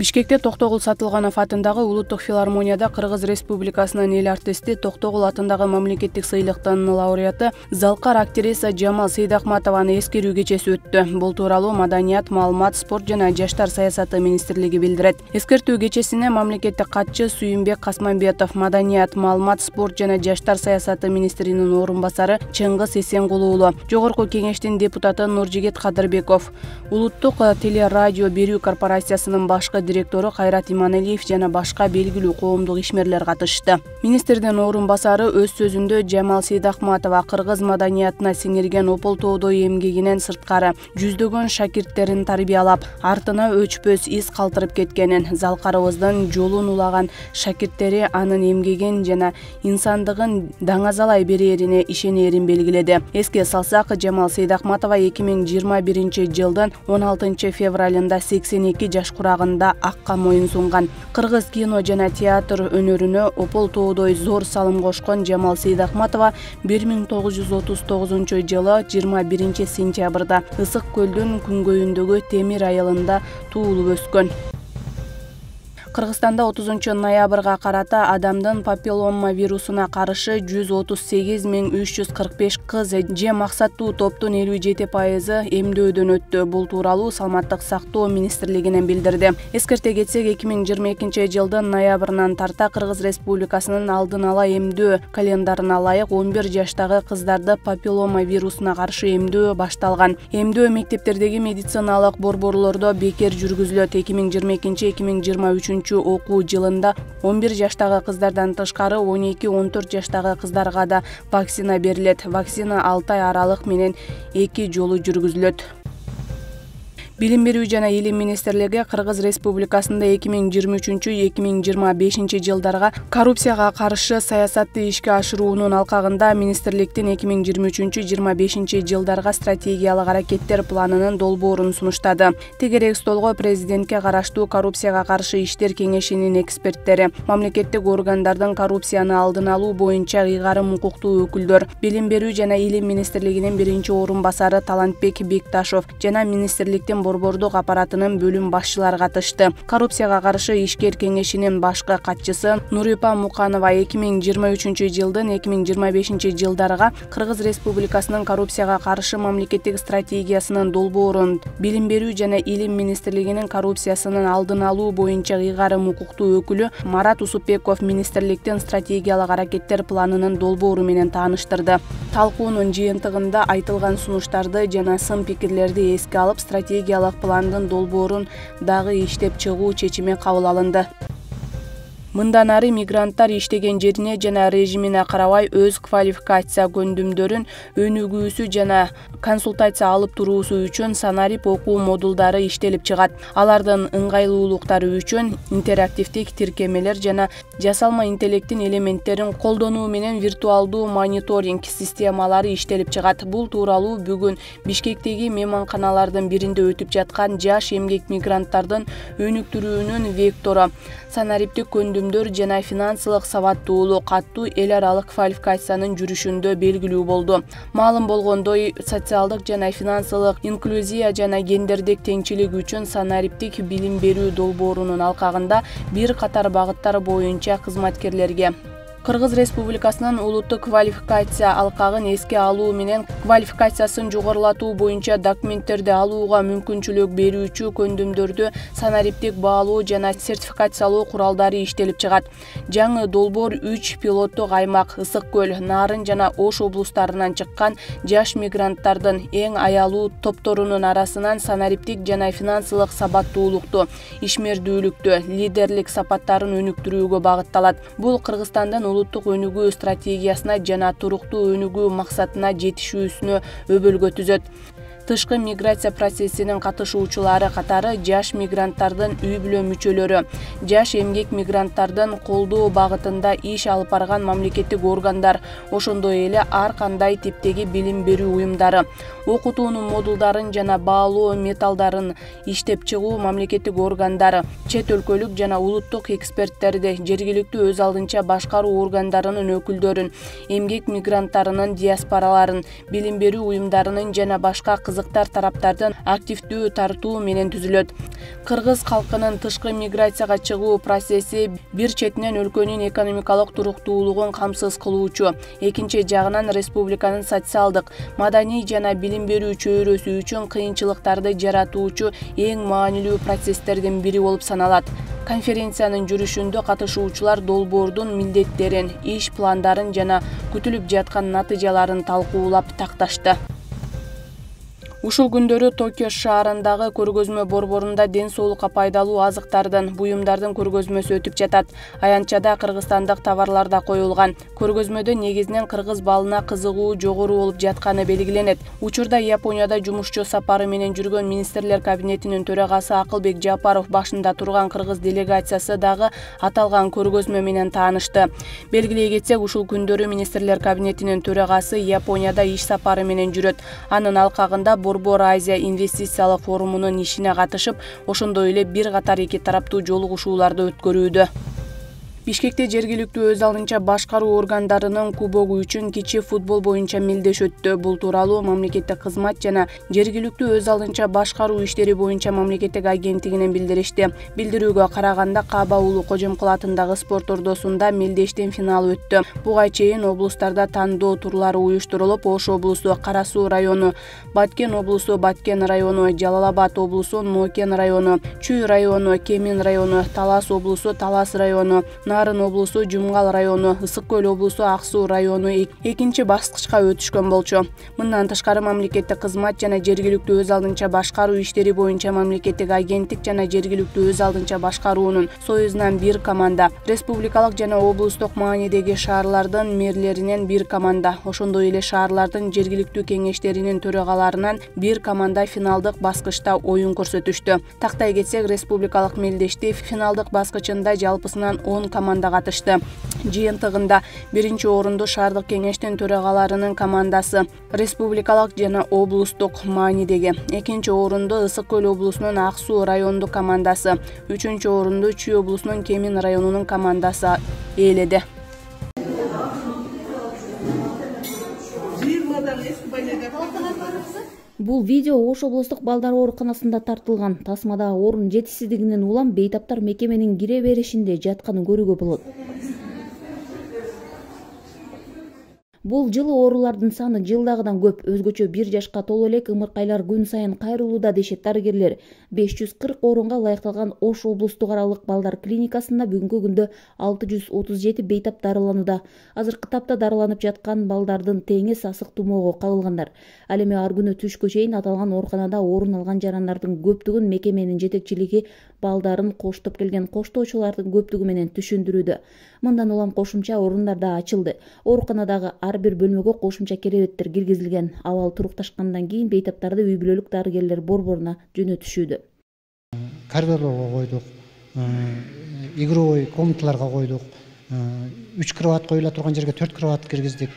Бишкекте Токтогул Сатылганов атындагы Улуттук филармонияда Кыргыз Республикасынын эл артисти Токтогул атындагы мамлекеттик сыйлыктын лауреаты залкар актриса Жамал Сейдахматованы эскерүү кечеси өттү. Бул тууралуу Маданият, маалымат, спорт жана жаштар саясаты министрлиги билдирет. Эскертүү кечесине мамлекеттик катчы Сүйүнбек Касмамбетов, Маданият, маалымат, спорт жана жаштар саясаты министринин орун басары Чыңгыз Эсенгул уулу, Жогорку кеңештин депутаты Нуржигит Кадырбеков, Улуттук телерадио берүү корпорациясынын башкы директору Кайрат Иманалиев жана башка белгилүү коомдук ишмерлер катышты. Министрдин орун басары өз сөзүндө Жамал Сейдахматова кыргыз маданиятына сиңирген ополтоодой эмгегинен сырткары жүздөгөн шакирттерин тарбиялап, артына өчпөс из калтырып кеткенин, залкарыбыздын жолун улаган шакирттери анын эмгегин жана инсандыгын даңазалай берерине ишенерин белгиледи. Эске салсак, Жамал Сейдахматова 2021 жылдын 16 февралында 82 жаш курагында акка моюн сунган. Кыргыз кино жана театр өнөрүнө ополтоодой зор салым кошкон Жамал Сейдахматова 1939 жылы 21 сентябрда Ысык көлдүн күнгөйүндөгү Темир айылында туулуп өскөн. Кыргызстанда 30 ноябрга карата адамдын папиллома вирусуна каршы 138.345 кыз же максаттуу топтун 57% эмдөөдөн өттү. Бул тууралуу Саламаттык сактоо министрлигинен билдирди. Эскерте кетсек, 2022 жылдын ноябрынан тарта Кыргыз Республикасынын алдын ала эмдөө календарына ылайык 11 жаштагы кыздарды папиллома вирусуна каршы эмдөө башталган. Эмдөө мектептердеги медициналык борборлордо бекер жүргүзүлөт. 2022-2023 окуу жылында 11 жаштагы кыздардан тышкары 12-14 жаштагы кыздарга да вакцина берилет. Вакцина 6 ай аралык менен 2 жолу жүргүзүлөт. Билим берүү жана илим министрлиги Кыргыз Республикасында 2023-2025 жылдарга коррупцияга каршы саясатты ишке ашыруунун алкагында министрликтин 2023-2025 жылдарга стратегиялык аракеттер планынын долбоорун сунуштады. Тегерек столго президентке караштуу коррупцияга каршы иштер кеңешинин эксперттери, мамлекеттик органдардын коррупцияны алдын алуу боюнча ыйгарым укуктуу өкүлдөр, билим берүү жана илим министрлигинин биринчи орун басары Талантбек Бекташов жана министрликтин борбордук аппаратынын бөлүм башчылары катышты. Коррупцияга каршы ишкер кеңешинин башкы катчысы Нурипа Муканова 2023 жылдын 2025 жылдарга Кыргыз Республикасынын коррупцияга каршы мамлекеттик стратегиясынын долбоорун, билим берүү жана илим министрлигинин коррупциясынын алдын алуу боюнча ыйгарым укуктуу өкүлү Марат Усупбеков министрликтин стратегиялык аракеттер планынын долбоору менен тааныштырды. Талкуунун жыйынтыгында айтылган сунуштарды жана сын пикирлерди эске алып, стратегиялык пландын долбоорун дагы иштеп чыгуу чечими кабыл алынды. Мындан ары мигранттар иштеген жерине жана режимине карабай өз квалификация көндүмдөрүн өнүгүүсү жана консультация алып туруусу үчүн санарип окуу модулдары иштелип чыгат. Алардын ыңгайлуулуктары үчүн интерактивдик тиркемелер жана жасалма интеллекттин элементтерин колдонуу менен виртуалдуу мониторинг системалары иштелип чыгат. Бул тууралуу бүгүн Бишкектеги мейманканалардын биринде өтүп жаткан жаш эмгек мигранттардын өнүктүрүүнүн вектору, санариптик көндүмдөр жана финансылык сабаттуулук каттуу эл аралык квалификациянын жүрүшүндө белгилүү болду. Маалым болгондой, социалдык жана финансылык инклюзия жана гендердик теңчилик үчүн санариптик билим берүү долбоорунун алкагында бир катар багыттар боюнча кызматкерлерге Кыргыз Республикасынын улуттук квалификация алкагын эске алуу менен квалификациясын жогорулатуу боюнча документтерди алууга мүмкүнчүлүк берүүчү көндүмдөрдү санариптик баалоо жана сертификациялоо куралдары иштелип чыгат. Жаңы долбоор 3 пилоттук аймак Ысык көл, Нарын жана Ош облустарынан чыккан жаш мигранттардын эң аялуу топторунун арасынан санариптик жана финансылык сабаттуулукту, ишмердүүлүктү, лидерлик сапаттарын өнүктүрүүгө багытталат. Бул Кыргызстандын улуттук өнүгүү стратегиясына жана туруктуу өнүгүү максатына жетишүүсүнө өбөлгө түзөт. Тышкы миграция процессинин катышуучулары катары жаш мигранттардын үй-бүлө мүчөлөрү, жаш эмгек мигранттардын колдоо багытында иш алып барган мамлекеттик органдар, ошондой эле ар кандай типтеги билим берүү уюмдары, окутуунун модулдарын жана баалоо металлдарын иштеп чыгуу мамлекеттик органдары, чет өлкөлүк жана улуттук эксперттерди, жергиликтүү өз алдынча башкаруу органдарынын өкүлдөрүн, эмгек мигранттарынын диаспораларын, билим берүү уюмдарынын жана башка кызыктар тараптардын активдүү тартуу менен түзүлөт. Кыргыз калкынын тышкы миграцияга чыгуу процесси бир четинен өлкөнүн экономикалык туруктуулугун камсыз кылуучу, экинчи жагынан республиканын социалдык, маданий жана билим берүү чөйрөсү үчүн кыйынчылыктарды жаратуучу эң маанилүү процесстердин бири болуп саналат. Конференциянын жүрүшүндө катышуучулар долбоордун милдеттерин, иш пландарын жана күтүлүп жаткан натыйжаларын талкуулап такташты. Ушул күндөрү Токио шаарындагы көргөзмө борборунда ден соолукка пайдалуу азыктардын, буюмдардын көргөзмөсү өтүп жатат. Аянтчада кыргызстандык товарлар да коюлган. Көргөзмөдө негизинен кыргыз балына кызыгуу жогору болуп жатканы белгиленет. Учурда Японияда жумушчу сапары менен жүргөн министрлер кабинетинин төрагасы Акылбек Жапаров башында турган кыргыз делегациясы дагы аталган көргөзмө менен таанышты. Белгилей кетсек, ушул күндөрү министрлер кабинетинин төрагасы Японияда иш сапары менен жүрөт. Анын алкагында Борбор Азия инвестициялык форумунун ишине катышып, ошондой эле бир катар эки тараптуу жолугушууларды өткөрүүдө. Бишкекте жергиликтүү өз алдынча башкаруу органдарынын кубогу үчүн кичи футбол боюнча мелдеш өттү. Бул тууралуу мамлекеттик кызмат жана жергиликтүү өз алдынча башкаруу иштери боюнча мамлекеттик агенттигинен билдиришти. Билдирүүгө караганда, Каба уулу Кожомкул атындагы спорт ордосунда мелдештин финалы өттү. Буга чейин облустарда тандоо турлары уюштурулуп, Ош облусу Кара Суу району, Баткен облусу Баткен району, Жалал Абад облусу Нокен району, Чүй району Кемин району, Талас облусу Талас району, Нарын облусу Жумгал району, Ысык көл облусу Ак Суу району экинчи баскычка өтүшкөн болчу. Мындан тышкары мамлекеттик кызмат жана жергиликтүү өз алдынча башкаруу иштери боюнча мамлекеттик агенттик жана жергиликтүү өз алдынча башкаруунун союзунан бир команда, республикалык жана облустук маанидеги шаарлардын мэрлеринен бир команда, ошондой эле шаарлардын жергиликтүү кеңештеринин төрагаларынан бир команда финалдык баскычта оюн көрсөтүштү. Тактай кетсек, республикалык мелдешти финалдык баскычында жалпысынан 10 команда катышты. Жыйынтыгында биринчи орунду шаардык кеңештин төрагаларынын командасы, республикалык жана облустук маанидеги, экинчи орунду Ысык көл облусунун Ак Суу райондук командасы, үчүнчү орунду Чүй облусунун Кемин районунун командасы ээледи. Бул видео Ош облустук балдар ооруканасында тартылган. Тасмада орун жетишсиздигинен улам бейтаптар мекеменин кире беришинде жатканын көрүүгө болот. Бул жылы оорулардын саны жылдагыдан көп. Өзгөчө 1 жашка толо элек ымыркайлар күн сайын кайрылууда дешет дарыгерлер. 540 орунга ылайыкталган Ош облустук аралык балдар клиникасында бүгүнкү күндө 637 бейтап дарыланууда. Азыркы тапта дарыланып жаткан балдардын теңи сасык тумоого кабылгандар. Ал эми ар күнү түшкө чейин аталган ооруканада орун алган жарандардын көптүгүн мекеменин жетекчилиги балдарын коштоп келген коштоочулардын көптүгү менен түшүндүрүүдө. Мындан улам кошумча орундар да ачылды. Ооруканадагы ар бир бөлмөгө кошумча керебеттер киргизилген. Абал турукташкандан кийин бейтаптарды үй бүлөлүк дарыгерлер борборуна жөнөтүшүүдө. Коридорлорго койдук, игровой комнаталарга койдук. 3 кровать коюла турган жерге 4 кровать киргиздик.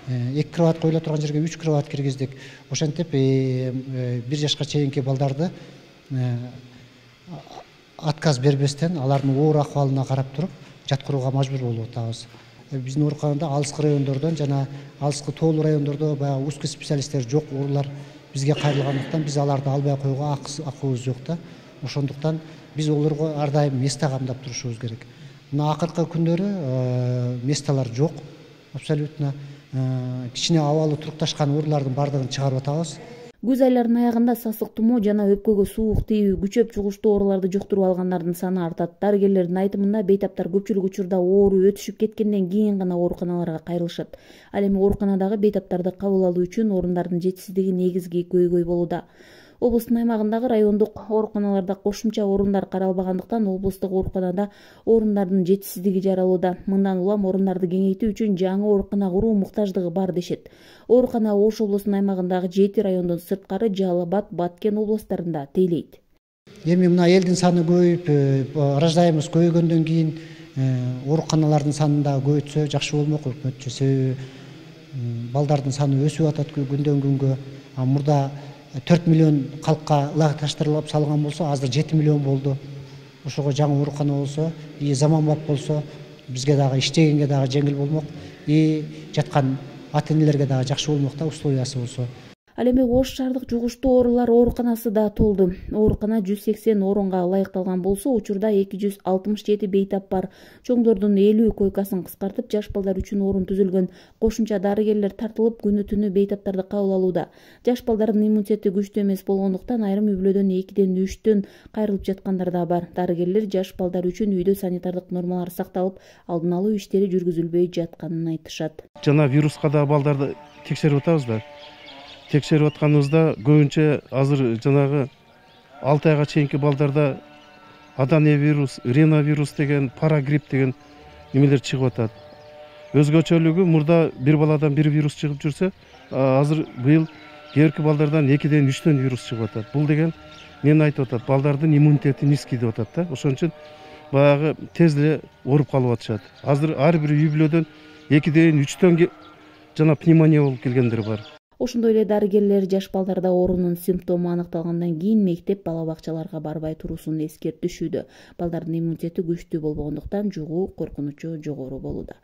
2 кровать коюла турган жерге 3 кровать киргиздик. Ошентип 1 жашка чейинки балдарды отказ бербестен алардын оор акыбалына карап туруп жаткырууга мажбур болуп атабыз. Биздин ооруканада алыскы райондордон жана алыскы тоолуу райондордо баягы узкий специалисттер жок, оорулар бизге кайрылгандыктан биз аларды албай коюуга акыбыз жок да. Ошондуктан биз олорго ар дайым место камдап турушубуз керек. Мына акыркы күндөрү месталар жок, абсолютно. Кичине абалы турукташкан оорулардын бардыгын чыгарып атабыз. Күз айларынын аягында сасык тумоо жана өпкөгө суук тийүү, күчөп чугуштуу ооруларды жуктуруп алгандардын саны артат. Дарыгерлердин айтымында бейтаптар көпчүлүк учурда оору өтүшүп кеткенден кийин гана ооруканаларга кайрылышат. Ал эми ооруканадагы бейтаптарды кабыл алуу үчүн орундардын жетишсиздиги негизги көйгөй болууда. Облустун аймагындагы райондук ооруканаларда кошумча орундар каралбагандыктан облустук ооруканада орундардын жетишсиздиги жаралууда. Мындан улам орундарды кеңейтүү үчүн жаңы оорукана куруу муктаждыгы бар дешет. Оорукана Ош облусунун аймагындагы 7 райондон сырткары Жалал Абад, Баткен облустарында тейлейт. Эми мына элдин саны көбөйүп, рождаемость көбөйгөндөн кийин ооруканалардын санын да көбөйтсө жакшы болмок өкмөтчү. Себеби балдардын саны өсүп атат күндөн күнгө. Мурда 4 миллион халыкка лагерташтырылып салган болсо, азыр 7 миллион болду. Ошого жаңы оорукана болсо, заманбап болсо, бизге дагы иштегенге дагы жеңил болмок, жаткан ата-энелерге дагы жакшы болмок да, условиясы болсо. Ал эми Ош шаардык жугуштуу оорулар ооруканасы да толду. Оорукана 180 орунга ылайыкталган болсо, учурда 267 бейтап бар. Чоңдордун 50 койкасын кыскартып, жаш балдар үчүн орун түзүлгөн. Кошумча дарыгерлер тартылып, күнү-түнү бейтаптарды кабыл алууда. Жаш балдардын иммунитети күчтүү эмес болгондуктан айрым үй-бүлөдөн 2ден 3төн кайрылып жаткандар да бар. Дарыгерлер жаш балдар үчүн үйдө санитардык нормалар сакталып, алдын алуу иштери жүргүзүлбөй жатканын айтышат. Жана вируска да балдарды текшерип атабыз да. Текшерип атканыбызда көбүнчө азыр жанагы 6 айга чейинки балдарда аденовирус, риновирус деген, парагрипп деген немелер чыгып атат. Өзгөчөлүгү мурда бир баладан бир вирус чыгып жүрсө, азыр быйыл кээинки балдардан 2ден 3төн вирус чыгып атат. Бул деген эмнени айтып атат? Балдардын иммунитети низкий деп атат да. Ошон үчүн баягы тез эле ооруп калып атышат. Азыр ар бир үй-бүлөдөн 2ден 3төн жана пневмония болуп келгендер бар. Ошондой эле дарыгерлер жаш балдарда оорунун симптому аныкталгандан кийин мектеп бала бакчаларга барбай туруусун эскертишүүдө. Балдардын иммунитети күчтүү болбогондуктан жугуу коркунучу жогору болууда.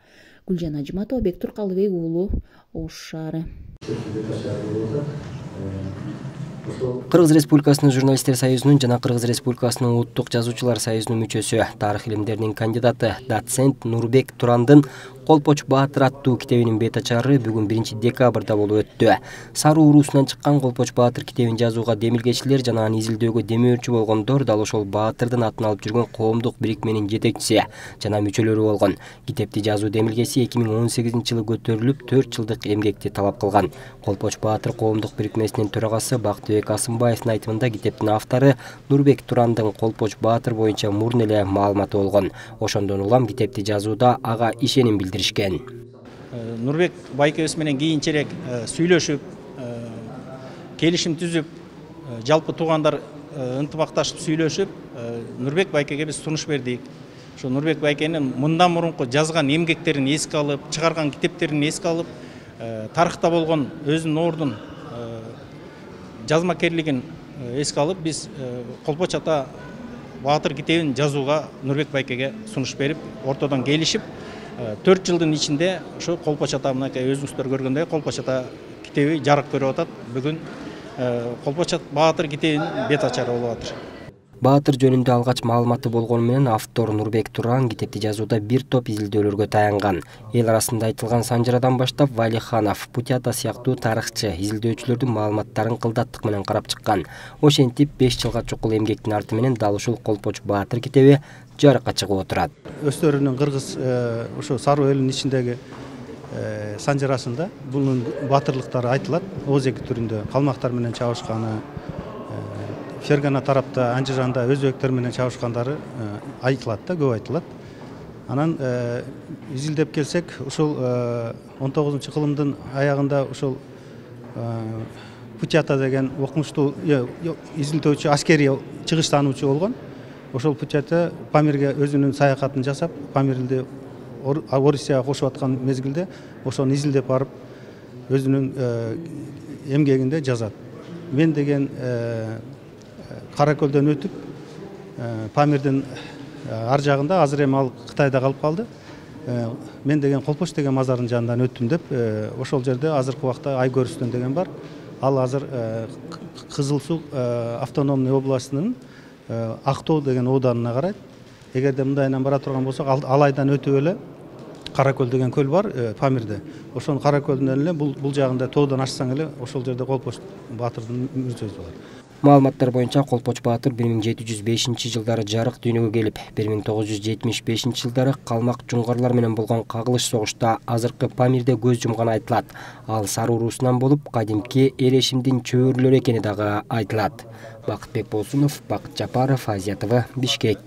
Гүлжан Ажыматова, Бектур Калыбек уулу, Ош шаары. Кыргыз Республикасынын журналисттер союзунун жана Кыргыз Республикасынын улуттук жазуучулар союзунун мүчөсү, тарых илимдеринин кандидаты доцент Нурбек Турандын Колпоч Баатыр аттуу китебинин бет ачары бүгүн 1-декабрда болуп өттү. Саруу уруусунан чыккан Колпоч Баатыр китебин жазууга демилгечилер жана аны изилдөөгө демөөрчү болгондор дал ошол Баатырдын атын алып жүргөн коомдук бирикменин жетекчиси жана мүчөлөрү болгон. Китепти жазуу демилгеси 2018-жылы көтөрүлүп, 4 жылдык эмгекти талап кылган. Колпоч Баатыр коомдук бирикмесинин төрагасы Бактыбек Асымбаевдин айтымында китептин автору Нурбек Турандын Колпоч Баатыр боюнча мурун эле маалыматы болгон. Ошондон улам китепти жазууда ага ишеним билдиришкен. Нурбек байкебиз менен кийинчерээк сүйлөшүп, келишим түзүп, жалпы туугандар ынтымакташып сүйлөшүп, Нурбек байкеге биз сунуш бердик. Ошо Нурбек байкенин мындан мурунку жазган эмгектерин эске алып, чыгарган китептерин эске алып, тарыхта болгон өзүнүн ордун жазмакерлигин эске алып, биз Колпоч ата Баатыр китебин жазууга Нурбек байкеге сунуш берип, ортодон келишип, 4 жылдын ичинде ошо Колпоч ата мынакей өзүңүздөр көргөндөй Колпоч ата китеби жарык көрүп атат. Бүгүн Колпоч Баатыр китебинин бет ачары болуп атыр. Баатыр жөнүндө алгач маалыматы болгону менен автор Нурбек Туран китепти жазууда бир топ изилдөөлөргө таянган. Эл арасында айтылган Санжарадан баштап Валиханов, Путята сыяктуу тарыхчы изилдөөчүлөрдүн маалыматтарын кылдаттык менен карап чыккан. Ошентип 5 жылга чукул эмгектин арты менен дал ушул Колпоч Баатыр китеби жарыкка чыгып отурат. Өстөрүнүн кыргыз ошо Саруу элинин ичиндеги Санжарасында бунун батырлыктары айтылат. Озеки түрүндө калмактар менен чабышканы, Фергана тарапта Анжиранда өзбектер менен чабышкандары айтылат да, көп айтылат. Анан изилдеп келсек, ушул 19-кылымдын аягында ушул Путята деген окумуштуу изилдөөчү, аскери чыгыштануучу болгон. Ошол Путята Памирге өзүнүн саякатын жасап, Памирди Орусияга кошуп аткан мезгилде ошону изилдеп барып, өзүнүн эмгегинде жазат. Мен деген Каракөлдөн өтүп, Памирдин ар жагында, азыр эми ал Кытайда калып калды. Мен деген Колпоч деген мазардын жанынан өттүм деп, ошол жерде азыркы убакта Айкөрүстөн деген бар. Ал азыр Кызыл Суу автономный областынын Актоо деген ооданына карайт. Эгерде мындайынан бара турган болсок, ал айдан өтүп эле Каракөл деген көл бар Памирде. Ошонун Каракөлдөн эле бул жагында тоодон ашсаң эле ошол жерде Колпоч Баатырдын мүчөсү бар. Маалыматтар боюнча Колпоч Баатыр 1705-жылдары жарык дүйнөгө келип, 1975-жылдары калмак жуңгарлар менен болгон кагылыш согушта азыркы Памирде көз жумганы айтылат. Ал Саруу уруусунан болуп, кадимки Эрешимдин чөбүрлөрү экени дагы айтылат. Бакытбек Болсунов, Бакыт Жапаров, Азия ТВ, Бишкек.